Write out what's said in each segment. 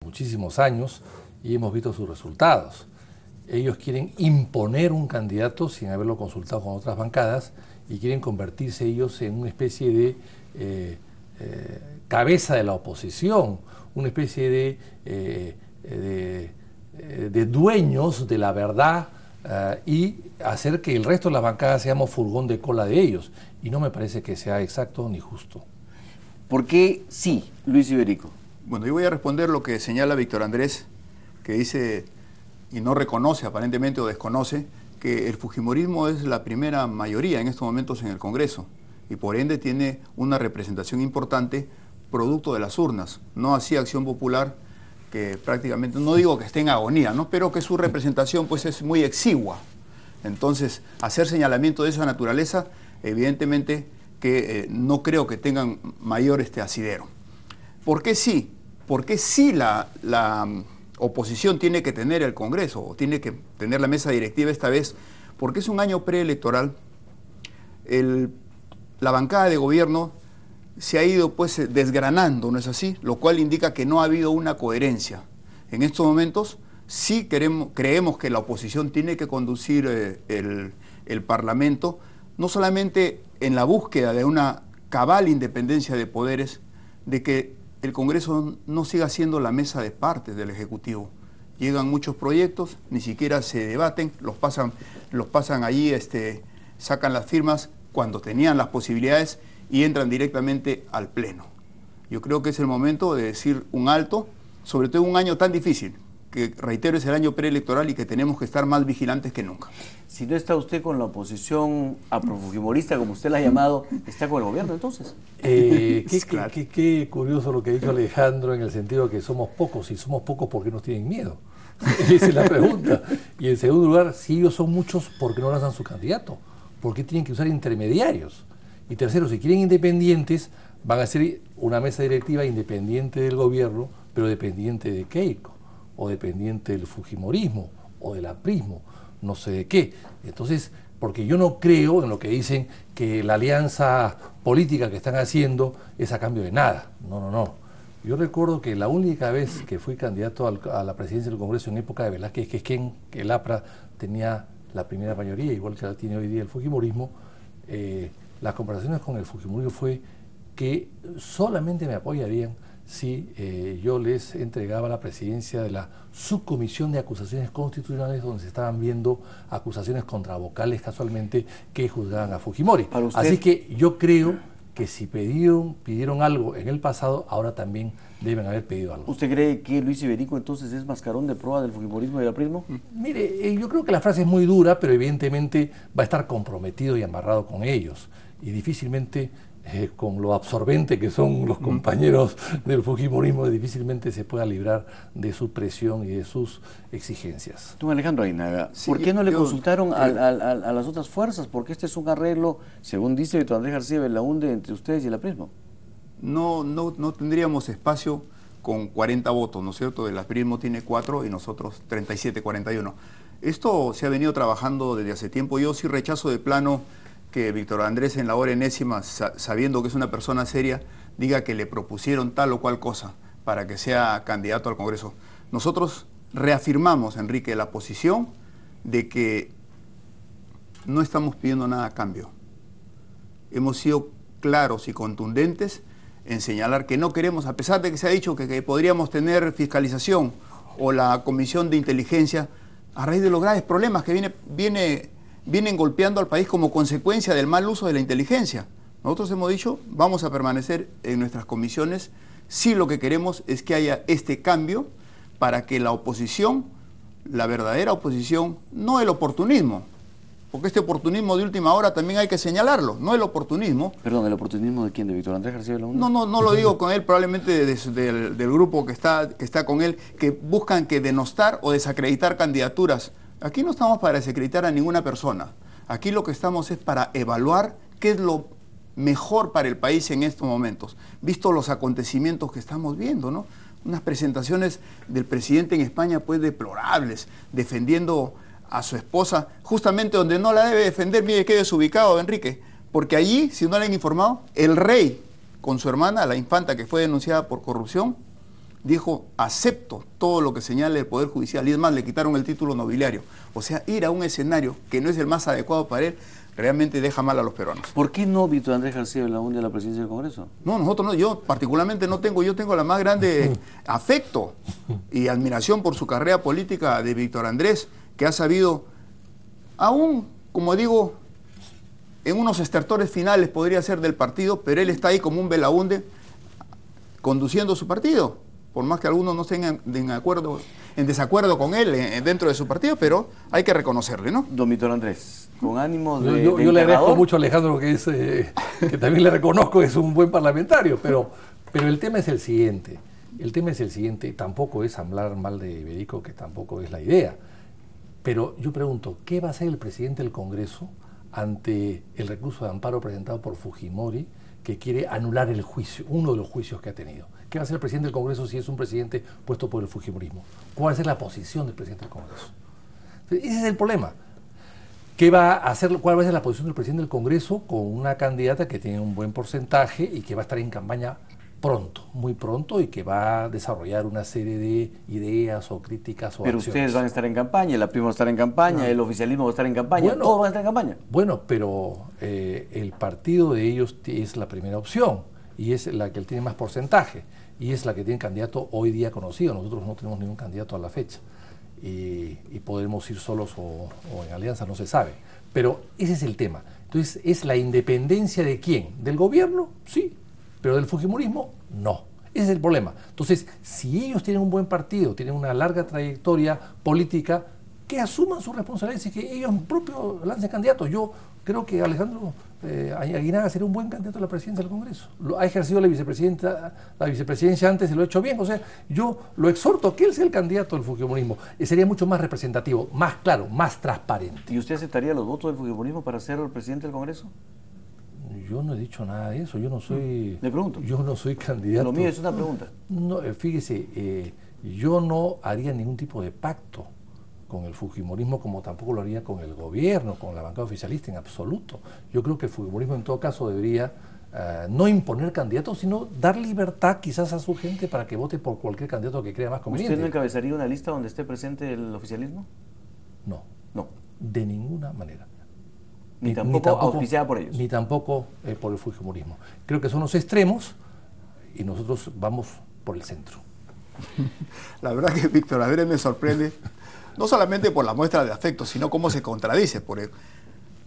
muchísimos años y hemos visto sus resultados. Ellos quieren imponer un candidato sin haberlo consultado con otras bancadas y quieren convertirse ellos en una especie de cabeza de la oposición, una especie de dueños de la verdad y hacer que el resto de las bancadas seamos furgón de cola de ellos. Y no me parece que sea exacto ni justo. ¿Por qué sí, Luis Iberico? Bueno, yo voy a responder lo que señala Víctor Andrés, que dice, y no reconoce aparentemente o desconoce, que el fujimorismo es la primera mayoría en estos momentos en el Congreso y por ende tiene una representación importante producto de las urnas, no así Acción Popular, que prácticamente, no digo que esté en agonía, ¿no?, pero que su representación pues es muy exigua. Entonces, hacer señalamiento de esa naturaleza, evidentemente que no creo que tengan mayor asidero. ¿Por qué sí? ¿Por qué sí la oposición tiene que tener el Congreso o tiene que tener la mesa directiva esta vez? Porque es un año preelectoral. La bancada de gobierno se ha ido pues desgranando, ¿no es así? Lo cual indica que no ha habido una coherencia. En estos momentos sí creemos que la oposición tiene que conducir el Parlamento, no solamente en la búsqueda de una cabal independencia de poderes, de que el Congreso no siga siendo la mesa de partes del Ejecutivo. Llegan muchos proyectos, ni siquiera se debaten, los pasan allí, sacan las firmas cuando tenían las posibilidades y entran directamente al Pleno. Yo creo que es el momento de decir un alto, sobre todo en un año tan difícil, que reitero es el año preelectoral y que tenemos que estar más vigilantes que nunca. Si no está usted con la oposición afrofujimorista, como usted la ha llamado, ¿está con el gobierno entonces? Qué curioso lo que ha dicho Alejandro, en el sentido de que somos pocos, y somos pocos porque nos tienen miedo. Esa es la pregunta. Y en segundo lugar, si ellos son muchos, ¿por qué no lanzan su candidato? ¿Por qué tienen que usar intermediarios? Y tercero, si quieren independientes, van a ser una mesa directiva independiente del gobierno, pero dependiente de Keiko, o dependiente del fujimorismo, o del aprismo, no sé de qué. Entonces, porque yo no creo en lo que dicen que la alianza política que están haciendo es a cambio de nada. No, no, no. Yo recuerdo que la única vez que fui candidato a la presidencia del Congreso en época de Velázquez Quisquén, que el APRA tenía la primera mayoría, igual que la tiene hoy día el fujimorismo, las conversaciones con el fujimorismo fue que solamente me apoyarían si yo les entregaba la presidencia de la subcomisión de acusaciones constitucionales, donde se estaban viendo acusaciones contra vocales casualmente que juzgaban a Fujimori. Así que yo creo que si pidieron algo en el pasado, ahora también deben haber pedido algo. ¿Usted cree que Luis Iberico entonces es mascarón de proa del fujimorismo y del aprismo? Mire, yo creo que la frase es muy dura, pero evidentemente va a estar comprometido y amarrado con ellos. Y difícilmente, con lo absorbente que son los compañeros del fujimorismo, difícilmente se pueda librar de su presión y de sus exigencias. Don Alejandro Aguinaga, ¿por qué no le consultaron a las otras fuerzas? Porque este es un arreglo, según dice Víctor Andrés García Belaúnde, entre ustedes y el aprismo. No tendríamos espacio con 40 votos, ¿no es cierto? El aprismo tiene 4 y nosotros 37, 41. Esto se ha venido trabajando desde hace tiempo. Yo sí rechazo de plano que Víctor Andrés, en la hora enésima, sabiendo que es una persona seria, diga que le propusieron tal o cual cosa para que sea candidato al Congreso. Nosotros reafirmamos, Enrique, la posición de que no estamos pidiendo nada a cambio. Hemos sido claros y contundentes en señalar que no queremos, a pesar de que se ha dicho que podríamos tener fiscalización o la Comisión de Inteligencia, a raíz de los graves problemas que vienen golpeando al país como consecuencia del mal uso de la inteligencia. Nosotros hemos dicho, vamos a permanecer en nuestras comisiones, si lo que queremos es que haya este cambio para que la oposición, la verdadera oposición, no el oportunismo, porque este oportunismo de última hora también hay que señalarlo, no el oportunismo. Perdón, ¿el oportunismo de quién? ¿De Víctor Andrés García Belaúnde? No lo digo con él, probablemente del grupo que está con él, que buscan que denostar o desacreditar candidaturas. Aquí no estamos para desacreditar a ninguna persona. Aquí lo que estamos es para evaluar qué es lo mejor para el país en estos momentos, visto los acontecimientos que estamos viendo, ¿no? Unas presentaciones del presidente en España pues deplorables, defendiendo a su esposa, justamente donde no la debe defender. Mire qué desubicado, Enrique, porque allí, si no le han informado, el rey con su hermana, la infanta que fue denunciada por corrupción, dijo, acepto todo lo que señale el Poder Judicial, y es más, le quitaron el título nobiliario. O sea, ir a un escenario que no es el más adecuado para él, realmente deja mal a los peruanos. ¿Por qué no Víctor Andrés García Belaúnde a la presidencia del Congreso? No, nosotros no, yo particularmente no tengo, yo tengo la más grande afecto y admiración por su carrera política de Víctor Andrés, que ha sabido, aún, como digo, en unos estertores finales podría ser del partido, pero él está ahí como un Belaúnde conduciendo su partido, por más que algunos no estén en desacuerdo con él dentro de su partido, pero hay que reconocerle, ¿no? Don Víctor Andrés, con ánimo de Yo le agradezco mucho a Alejandro que también le reconozco que es un buen parlamentario, pero el tema es el siguiente. El tema es el siguiente, tampoco es hablar mal de Iberico, que tampoco es la idea. Pero yo pregunto, ¿qué va a hacer el presidente del Congreso ante el recurso de amparo presentado por Fujimori, que quiere anular el juicio, uno de los juicios que ha tenido? ¿Qué va a hacer el presidente del Congreso si es un presidente puesto por el Fujimorismo? ¿Cuál va a ser la posición del presidente del Congreso? Ese es el problema. ¿Qué va a hacer, cuál va a ser la posición del presidente del Congreso con una candidata que tiene un buen porcentaje y que va a estar en campaña pronto, muy pronto, y que va a desarrollar una serie de ideas o críticas o Pero acciones? ustedes van a estar en campaña, la prima va a estar en campaña, el oficialismo va a estar en campaña, Bueno, todos van a estar en campaña. Bueno, pero el partido de ellos es la primera opción y es la que tiene más porcentaje y es la que tiene candidato hoy día conocido. Nosotros no tenemos ningún candidato a la fecha y podremos ir solos o en alianza, no se sabe. Pero ese es el tema. Entonces, ¿es la independencia de quién? ¿Del gobierno? Sí, pero del Fujimorismo, no. Ese es el problema. Entonces, si ellos tienen un buen partido, tienen una larga trayectoria política, que asuman sus responsabilidades y que ellos propios lancen candidatos. Yo creo que Alejandro Aguinaga sería un buen candidato a la presidencia del Congreso. Ha ejercido la vicepresidencia antes y lo ha hecho bien. O sea, yo lo exhorto a que él sea el candidato del Fujimorismo. Sería mucho más representativo, más claro, más transparente. ¿Y usted aceptaría los votos del Fujimorismo para ser el presidente del Congreso? Yo no he dicho nada de eso. Yo no soy... Le pregunto. Yo no soy candidato. Lo mío es una pregunta. No, fíjese, yo no haría ningún tipo de pacto con el Fujimorismo, como tampoco lo haría con el gobierno, con la bancada oficialista, en absoluto. Yo creo que el Fujimorismo en todo caso debería no imponer candidatos, sino dar libertad quizás a su gente para que vote por cualquier candidato que crea más conveniente. ¿Usted no encabezaría una lista donde esté presente el oficialismo? No. No. De ninguna manera. Ni tampoco auspiciada por ellos. Ni tampoco por el Fujimorismo. Creo que son los extremos y nosotros vamos por el centro. La verdad que Víctor Andrés me sorprende, no solamente por la muestra de afecto, sino cómo se contradice. Porque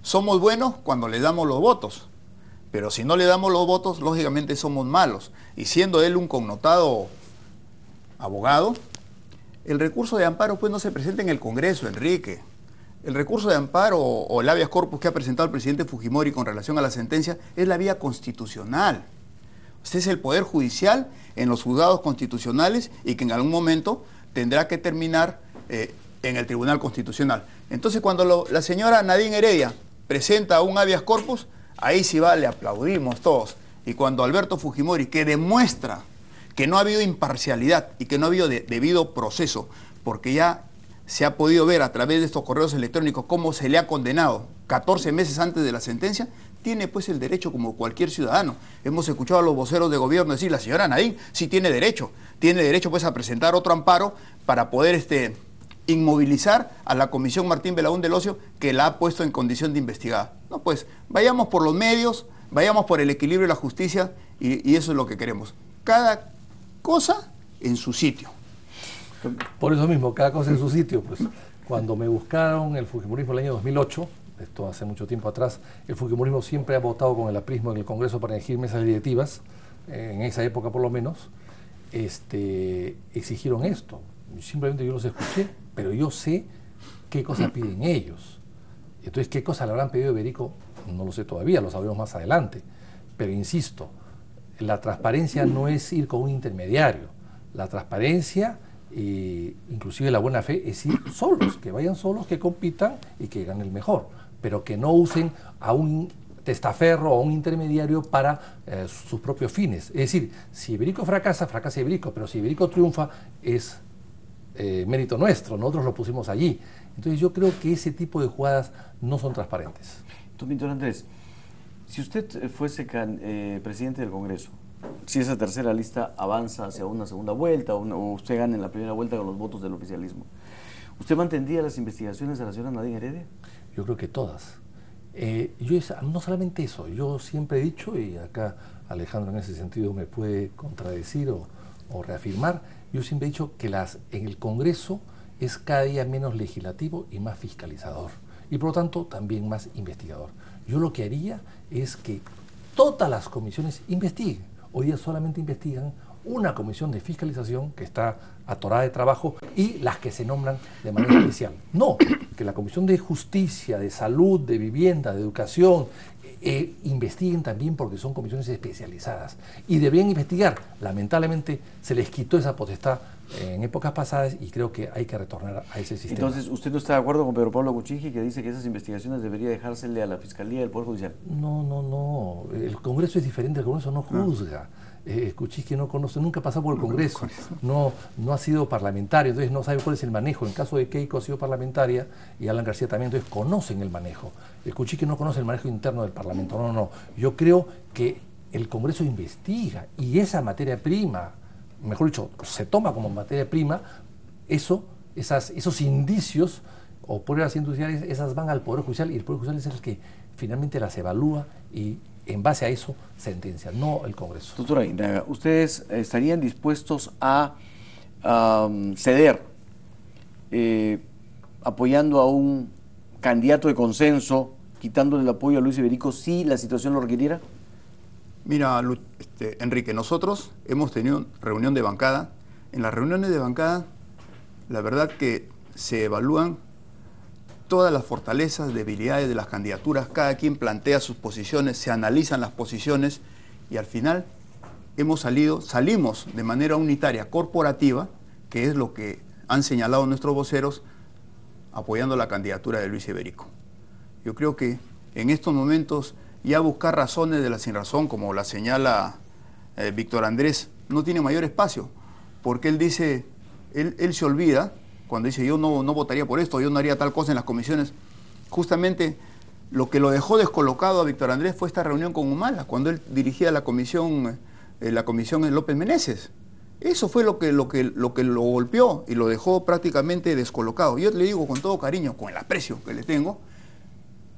somos buenos cuando le damos los votos, pero si no le damos los votos, lógicamente somos malos. Y siendo él un connotado abogado, el recurso de amparo pues no se presenta en el Congreso, Enrique. El recurso de amparo o el habeas corpus que ha presentado el presidente Fujimori con relación a la sentencia es la vía constitucional. Este es el Poder Judicial en los juzgados constitucionales y que en algún momento tendrá que terminar en el Tribunal Constitucional. Entonces, cuando la señora Nadine Heredia presenta un habeas corpus, ahí sí va, le aplaudimos todos. Y cuando Alberto Fujimori, que demuestra que no ha habido imparcialidad y que no ha habido debido proceso, porque ya se ha podido ver a través de estos correos electrónicos cómo se le ha condenado 14 meses antes de la sentencia, tiene pues el derecho como cualquier ciudadano. Hemos escuchado a los voceros de gobierno decir, la señora Nadine sí tiene derecho pues a presentar otro amparo para poder inmovilizar a la Comisión Martín Belaúnde del Ocio que la ha puesto en condición de investigada. No, pues vayamos por los medios, vayamos por el equilibrio y la justicia y eso es lo que queremos. Cada cosa en su sitio. Por eso mismo, cada cosa en su sitio. Pues cuando me buscaron el Fujimorismo en el año 2008, esto hace mucho tiempo atrás, el Fujimorismo siempre ha votado con el aprismo en el Congreso para elegir mesas directivas, en esa época por lo menos, exigieron esto. Simplemente yo los escuché, pero yo sé qué cosas piden ellos. Entonces, ¿qué cosas le habrán pedido a Iberico? No lo sé todavía, lo sabremos más adelante. Pero insisto, la transparencia no es ir con un intermediario. La transparencia, inclusive la buena fe, es ir solos, que vayan solos, que compitan y que ganen el mejor, pero que no usen a un testaferro o a un intermediario para sus propios fines. Es decir, si Iberico fracasa, fracasa Iberico, pero si Iberico triunfa, es mérito nuestro, nosotros lo pusimos allí. Entonces yo creo que ese tipo de jugadas no son transparentes. Don Víctor Andrés, si usted fuese presidente del Congreso si esa tercera lista avanza hacia una segunda vuelta o usted gana en la primera vuelta con los votos del oficialismo. ¿Usted mantendría las investigaciones de la señora Nadine Heredia? Yo creo que todas. No solamente eso, yo siempre he dicho, y acá Alejandro en ese sentido me puede contradecir o reafirmar, yo siempre he dicho que en el Congreso es cada día menos legislativo y más fiscalizador, y por lo tanto también más investigador. Yo lo que haría es que todas las comisiones investiguen. Hoy día solamente investigan una comisión de fiscalización que está atorada de trabajo y las que se nombran de manera especial. No, que la Comisión de Justicia, de Salud, de Vivienda, de Educación, investiguen también porque son comisiones especializadas y deberían investigar. Lamentablemente se les quitó esa potestad en épocas pasadas y creo que hay que retornar a ese sistema. Entonces, ¿usted no está de acuerdo con Pedro Pablo Kuczynski, que dice que esas investigaciones debería dejársele a la Fiscalía del Poder Judicial? No. El Congreso es diferente, el Congreso no juzga. Kuczynski no conoce, nunca ha pasado por el Congreso, no ha sido parlamentario, entonces no sabe cuál es el manejo. En el caso de Keiko ha sido parlamentaria y Alan García también, entonces conocen el manejo. El Kuczynski no conoce el manejo interno del Parlamento, no. Yo creo que el Congreso investiga y esa materia prima, mejor dicho, se toma como materia prima, esos indicios o pruebas industriales, esas van al Poder Judicial y el Poder Judicial es el que finalmente las evalúa y en base a eso sentencia, no el Congreso. Doctora Aguinaga, ¿ustedes estarían dispuestos a ceder apoyando a un candidato de consenso, quitándole el apoyo a Luis Iberico si la situación lo requiriera? Mira, Enrique, nosotros hemos tenido reunión de bancada. En las reuniones de bancada, la verdad que se evalúan todas las fortalezas, debilidades de las candidaturas, cada quien plantea sus posiciones, se analizan las posiciones y al final salimos de manera unitaria, corporativa, que es lo que han señalado nuestros voceros, apoyando la candidatura de Luis Iberico. Yo creo que en estos momentos ya buscar razones de la sinrazón, como la señala Víctor Andrés, no tiene mayor espacio, porque él dice, él se olvida, cuando dice yo no votaría por esto, yo no haría tal cosa en las comisiones. Justamente lo que lo dejó descolocado a Víctor Andrés fue esta reunión con Humala, cuando él dirigía la comisión López Meneses. Eso fue lo que lo golpeó y lo dejó prácticamente descolocado. Yo le digo con todo cariño, con el aprecio que le tengo,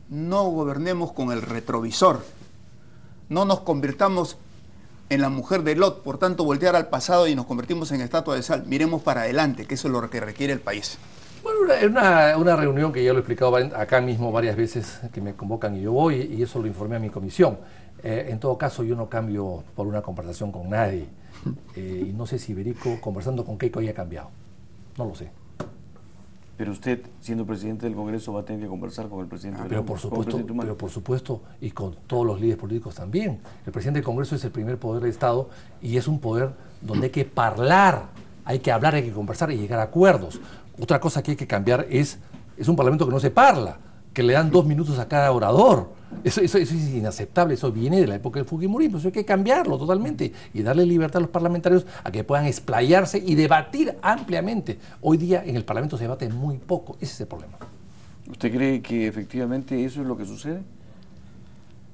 no gobernemos con el retrovisor, no nos convirtamos en la mujer de Lot, por tanto voltear al pasado y nos convertimos en estatua de sal. Miremos para adelante, que eso es lo que requiere el país. Bueno, una reunión que ya lo he explicado acá mismo varias veces, que me convocan y yo voy, y eso lo informé a mi comisión. En todo caso, yo no cambio por una conversación con nadie. Y no sé si Iberico, conversando con Keiko, haya cambiado. No lo sé. Pero usted, siendo presidente del Congreso, va a tener que conversar con el presidente pero por supuesto, y con todos los líderes políticos también. El presidente del Congreso es el primer poder del Estado y es un poder donde hay que hablar, hay que conversar y llegar a acuerdos. Otra cosa que hay que cambiar es un parlamento que no se parla, que le dan 2 minutos a cada orador. Eso es inaceptable, eso viene de la época del Fujimorismo, eso hay que cambiarlo totalmente y darle libertad a los parlamentarios a que puedan explayarse y debatir ampliamente. Hoy día en el Parlamento se debate muy poco, ese es el problema. ¿Usted cree que efectivamente eso es lo que sucede?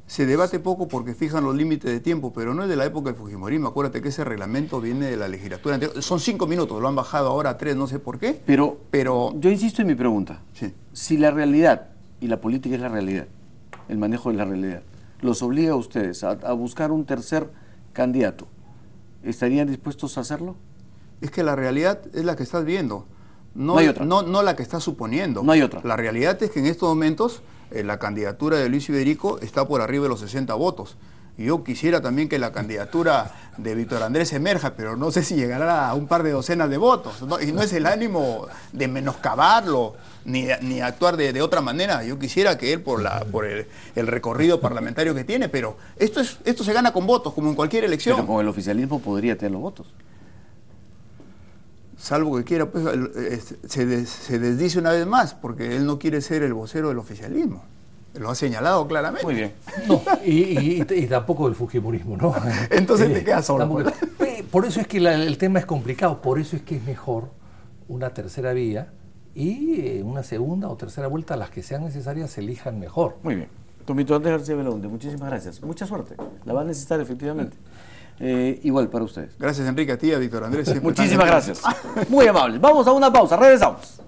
Se debate poco porque fijan los límites de tiempo, pero no es de la época del Fujimorismo. Acuérdate que ese reglamento viene de la legislatura anterior. Son 5 minutos, lo han bajado ahora a 3, no sé por qué. Pero yo insisto en mi pregunta. Sí. Si la realidad, y la política es la realidad, el manejo de la realidad, los obliga a ustedes a buscar un tercer candidato, ¿estarían dispuestos a hacerlo? Es que la realidad es la que estás viendo, no hay otra. No la que estás suponiendo. No hay otra. La realidad es que en estos momentos la candidatura de Luis Iberico está por arriba de los 60 votos. Y yo quisiera también que la candidatura de Víctor Andrés emerja, pero no sé si llegará a un par de docenas de votos, ¿no? Y no es el ánimo de menoscabarlo ni actuar de otra manera. Yo quisiera que él, por el recorrido parlamentario que tiene, pero esto se gana con votos, como en cualquier elección. Pero con el oficialismo podría tener los votos. Salvo que quiera, pues se desdice una vez más, porque él no quiere ser el vocero del oficialismo. Lo ha señalado claramente. Muy bien. No, y tampoco del Fujimorismo, ¿no? Entonces te quedas solo. Por eso es que el tema es complicado, por eso es que es mejor una tercera vía y una segunda o tercera vuelta, las que sean necesarias, se elijan mejor. Muy bien. Don Víctor Andrés García Belaúnde, muchísimas gracias. Mucha suerte. La va a necesitar efectivamente. igual para ustedes. Gracias, Enrique, a ti, a Víctor Andrés. Muchísimas gracias. Muy amables. Vamos a una pausa, regresamos.